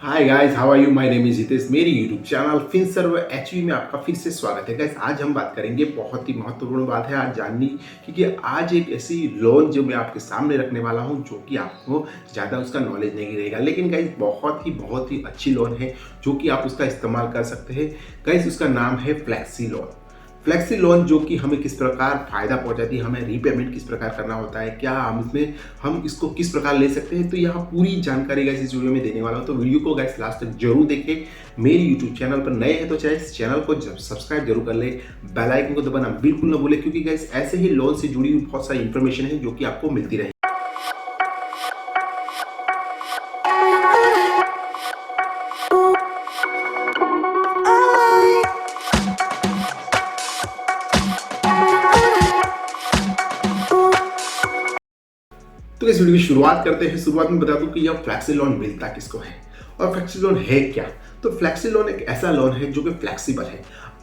Hi guys, how are you? My name is Hitesh. मेरी YouTube channel Finserv HV में आपका फिर से स्वागत है। गाइस, आज हम बात करेंगे, बहुत ही महत्वपूर्ण बात है आज जाननी, क्योंकि आज एक ऐसी लोन जो मैं आपके सामने रखने वाला हूं जो कि आपको ज़्यादा उसका नॉलेज नहीं रहेगा, लेकिन गाइस बहुत ही अच्छी लोन है जो कि आप उसका इस्तेमाल कर सकते हैं। गाइस, उसका नाम है फ्लेक्सी लोन। फ्लेक्सी लोन जो कि हमें किस प्रकार फ़ायदा पहुंचाती है, हमें रीपेमेंट किस प्रकार करना होता है, क्या हम इसको किस प्रकार ले सकते हैं, तो यहाँ पूरी जानकारी गाइस इस वीडियो में देने वाला हूँ। तो वीडियो को गाइस लास्ट तक जरूर देखें। मेरी यूट्यूब चैनल पर नए हैं तो चाहे इस चैनल को सब्सक्राइब जरूर कर ले, बेल आइकन को दबाना बिल्कुल ना भूले, क्योंकि गाइस ऐसे ही लोन से जुड़ी हुई बहुत सारी इंफॉर्मेशन है जो कि आपको मिलती रहे। तो इस वीडियो की शुरुआत करते हैं। शुरुआत में बता दूं कि यह फ्लेक्सी लोन मिलता किसको है और फ्लेक्सी लोन है क्या। तो फ्लेक्सी लोन एक ऐसा लोन है जो कि फ्लेक्सिबल है।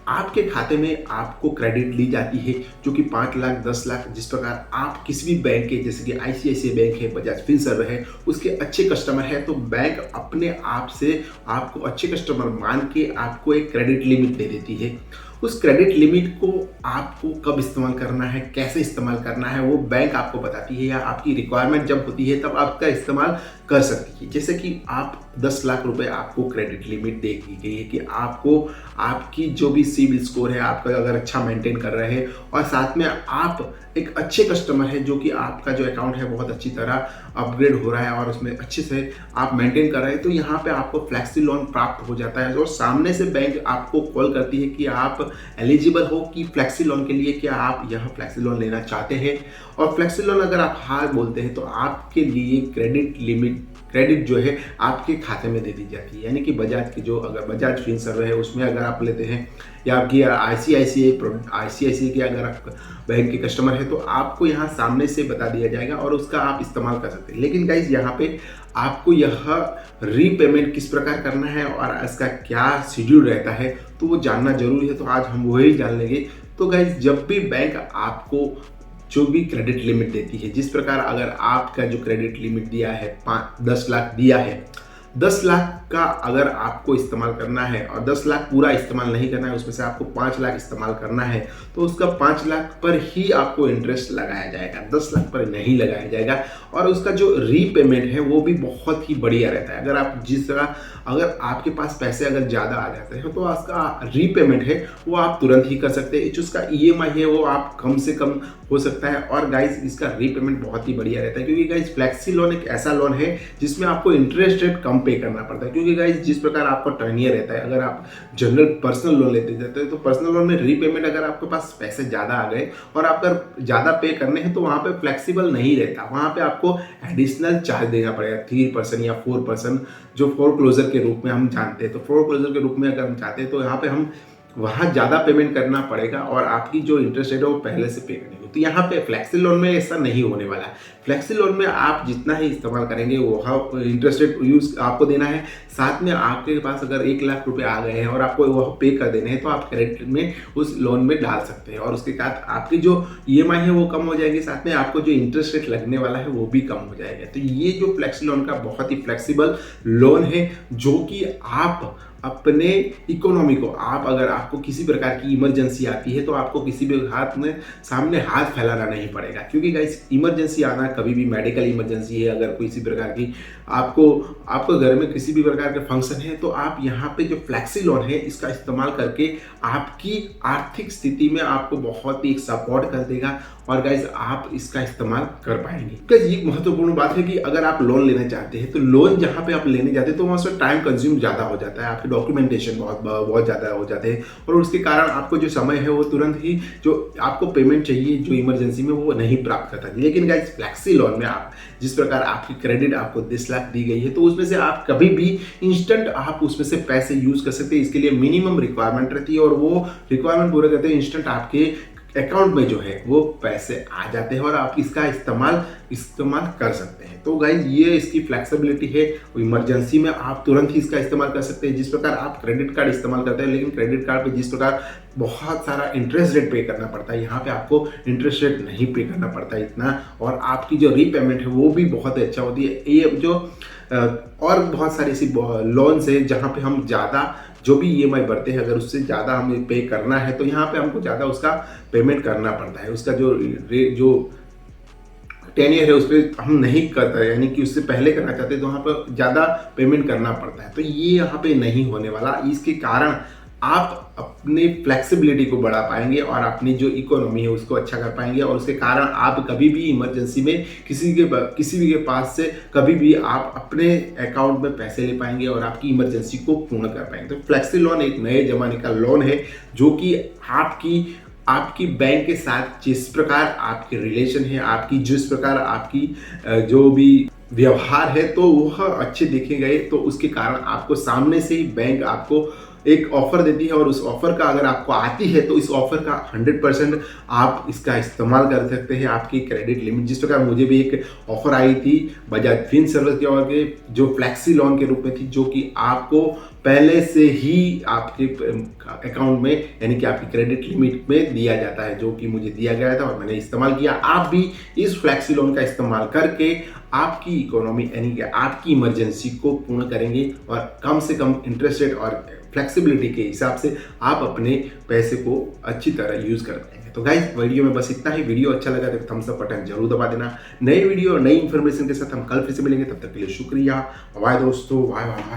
आपके खाते में आपको क्रेडिट ली जाती है जो कि 5 लाख 10 लाख, जिस प्रकार आप किसी भी बैंक के, जैसे कि आईसीआईसीआई बैंक है, बजाज फिनसर्व है, उसके अच्छे कस्टमर है, तो बैंक अपने आप से आपको अच्छे कस्टमर मान के आपको एक क्रेडिट लिमिट दे देती है। उस क्रेडिट लिमिट को आपको कब इस्तेमाल करना है, कैसे इस्तेमाल करना है, वो बैंक आपको बताती है, या आपकी रिक्वायरमेंट जब होती है तब आपका इस्तेमाल कर सकती है। जैसे कि आप 10 लाख रुपए आपको क्रेडिट लिमिट दे दी गई है कि आपको आपकी जो भी सिबिल स्कोर है, आपका अगर अच्छा मेंटेन कर रहे हैं और साथ में आप एक अच्छे कस्टमर है, जो कि आपका जो अकाउंट है बहुत अच्छी तरह अपग्रेड हो रहा है और उसमें अच्छे से आप मेंटेन कर रहे हैं, तो यहाँ पे आपको फ्लेक्सी लोन प्राप्त हो जाता है। और सामने से बैंक आपको कॉल करती है कि आप एलिजिबल हो कि फ्लेक्सी लोन के लिए, क्या आप यह फ्लेक्सी लोन लेना चाहते हैं। और फ्लेक्सी लोन अगर आप हाँ बोलते हैं तो आपके लिए क्रेडिट जो है आपके खाते में दे दी जाती है। यानी कि बजाज की जो, अगर बजाज फिनसर्व है उसमें अगर आप लेते हैं, या आपकी आईसीआईसीआई के अगर आप बैंक के कस्टमर है, तो आपको यहाँ सामने से बता दिया जाएगा और उसका आप इस्तेमाल कर सकते हैं। लेकिन गाइज यहाँ पे आपको यह रीपेमेंट किस प्रकार करना है और इसका क्या शेड्यूल रहता है, तो वो जानना जरूरी है। तो आज हम वही जान लेंगे। तो गाइज, जब भी बैंक आपको जो भी क्रेडिट लिमिट देती है, जिस प्रकार अगर आपका जो क्रेडिट लिमिट दिया है 10 लाख दिया है, 10 लाख का अगर आपको इस्तेमाल करना है और 10 लाख पूरा इस्तेमाल नहीं करना है, उसमें से आपको 5 लाख इस्तेमाल करना है, तो उसका 5 लाख पर ही आपको इंटरेस्ट लगाया जाएगा, 10 लाख पर नहीं लगाया जाएगा। और उसका जो रीपेमेंट है वो भी बहुत ही बढ़िया रहता है। अगर आप अगर आपके पास पैसे अगर ज़्यादा आ जाते हैं तो उसका रीपेमेंट है वो आप तुरंत ही कर सकते हैं। जो उसका ईएमआई है वो आप कम से कम हो सकता है। और गाइस, इसका रीपेमेंट बहुत ही बढ़िया रहता है, क्योंकि गाइस फ्लेक्सी लोन एक ऐसा लोन है जिसमें आपको इंटरेस्ट रेट कम पे करना पड़ता है। क्योंकि गाइस, जिस प्रकार आपका टर्न ईयर रहता है, अगर आप जनरल पर्सनल लोन लेते जाते हैं तो पर्सनल लोन में रीपेमेंट, अगर आपके पास पैसे ज़्यादा आ गए और आपका ज़्यादा पे करने हैं, तो वहाँ पे फ्लेक्सिबल नहीं रहता। वहाँ पे आपको एडिशनल चार्ज देना पड़ेगा 3% या 4%, जो फोर क्लोजर के रूप में हम जानते हैं। तो फोर क्लोजर के रूप में अगर हम चाहते हैं तो यहाँ पे हम वहाँ ज़्यादा पेमेंट करना पड़ेगा और आपकी जो इंटरेस्ट रेट है वो पहले से पे करनी होगी। तो यहाँ पे फ्लेक्सी लोन में ऐसा नहीं होने वाला है। फ्लेक्सी लोन में आप जितना ही इस्तेमाल करेंगे वो इंटरेस्ट रेट यूज आपको देना है। साथ में आपके पास अगर 1 लाख रुपए आ गए हैं और आपको वह पे कर देने हैं, तो आप क्रेडिट में उस लोन में डाल सकते हैं और उसके बाद आपकी जो ईएमआई है वो कम हो जाएगी, साथ में आपको जो इंटरेस्ट रेट लगने वाला है वो भी कम हो जाएगा। तो ये जो फ्लेक्सी लोन का बहुत ही फ्लेक्सिबल लोन है, जो कि आप अपने इकोनॉमी को, आप अगर आपको किसी प्रकार की इमरजेंसी आती है तो आपको किसी भी सामने हाथ फैलाना नहीं पड़ेगा। क्योंकि गाइस, इमरजेंसी आना, कभी भी मेडिकल इमरजेंसी है, अगर किसी प्रकार की आपको घर में किसी भी प्रकार के फंक्शन है, तो आप यहाँ पे जो फ्लेक्सी लोन है इसका इस्तेमाल करके आपकी आर्थिक स्थिति में आपको बहुत ही सपोर्ट कर देगा और गाइज आप इसका इस्तेमाल कर पाएंगे। गाइज, ये महत्वपूर्ण बात है कि अगर आप लोन लेना चाहते हैं तो लोन जहाँ पे आप लेने जाते हैं तो वहाँ से टाइम कंज्यूम ज़्यादा हो जाता है, आपके डॉक्यूमेंटेशन बहुत ज़्यादा हो जाते हैं और उसके कारण आपको जो समय है वो तुरंत ही जो आपको पेमेंट चाहिए जो इमरजेंसी में, वो नहीं प्राप्त करता। लेकिन गाइज, फ्लेक्सी लोन में आप जिस प्रकार आपकी क्रेडिट आपको 10 लाख दी गई है, तो उसमें से आप कभी भी इंस्टेंट आप उसमें से पैसे यूज कर सकते हैं। इसके लिए मिनिमम रिक्वायरमेंट रहती है और वो रिक्वायरमेंट पूरे करते हैं, इंस्टेंट आपके अकाउंट में जो है वो पैसे आ जाते हैं और आप इसका इस्तेमाल कर सकते हैं। तो गाइज, ये इसकी फ्लेक्सिबिलिटी है। इमरजेंसी में आप तुरंत ही इसका इस्तेमाल कर सकते हैं। जिस प्रकार आप क्रेडिट कार्ड इस्तेमाल करते हैं, लेकिन क्रेडिट कार्ड पे जिस प्रकार बहुत सारा इंटरेस्ट रेट पे करना पड़ता है, यहाँ पे आपको इंटरेस्ट रेट नहीं पे करना पड़ता इतना, और आपकी जो रीपेमेंट है वो भी बहुत अच्छा होती है। ये जो और बहुत सारी ऐसी लोन्स है जहाँ पे हम ज़्यादा जो भी ईएमआई भरते हैं अगर उससे ज़्यादा हमें पे करना है तो यहाँ पे हमको ज़्यादा उसका पेमेंट करना पड़ता है। उसका जो 10 ईयर है उस पर हम नहीं करते, यानी कि उससे पहले करना चाहते हैं तो वहाँ पर ज़्यादा पेमेंट करना पड़ता है। तो ये यहाँ पे नहीं होने वाला। इसके कारण आप अपने फ्लेक्सिबिलिटी को बढ़ा पाएंगे और अपनी जो इकोनॉमी है उसको अच्छा कर पाएंगे, और उसके कारण आप कभी भी इमरजेंसी में किसी भी के पास से कभी भी आप अपने अकाउंट में पैसे ले पाएंगे और आपकी इमरजेंसी को पूर्ण कर पाएंगे। तो फ्लेक्सी लोन एक नए जमाने का लोन है जो कि आपकी बैंक के साथ जिस प्रकार आपके रिलेशन है, आपकी जिस प्रकार आपकी जो भी व्यवहार है तो वह अच्छे देखे गए, तो उसके कारण आपको सामने से ही बैंक आपको एक ऑफर देती है और उस ऑफर का अगर आपको आती है तो इस ऑफर का 100% आप इसका इस्तेमाल कर सकते हैं। आपकी क्रेडिट लिमिट, जिस प्रकार मुझे भी एक ऑफर आई थी बजाज फिनसर्व के और जो फ्लेक्सी लोन के रूप में थी, जो कि आपको पहले से ही आपके अकाउंट में यानी कि आपकी क्रेडिट लिमिट में दिया जाता है, जो कि मुझे दिया गया था और मैंने इस्तेमाल किया। आप भी इस फ्लेक्सी लोन का इस्तेमाल करके आपकी इकोनॉमी यानी कि आपकी इमरजेंसी को पूर्ण करेंगे और कम से कम इंटरेस्ट रेट और फ्लेक्सिबिलिटी के हिसाब से आप अपने पैसे को अच्छी तरह यूज़ कर पाएंगे। तो गाइस वीडियो में बस इतना ही। वीडियो अच्छा लगा तो थम्स अप बटन जरूर दबा देना। नई वीडियो और नई इन्फॉर्मेशन के साथ हम कल फिर से मिलेंगे, तब तक के लिए शुक्रिया। बाय दोस्तों, बाय बाय।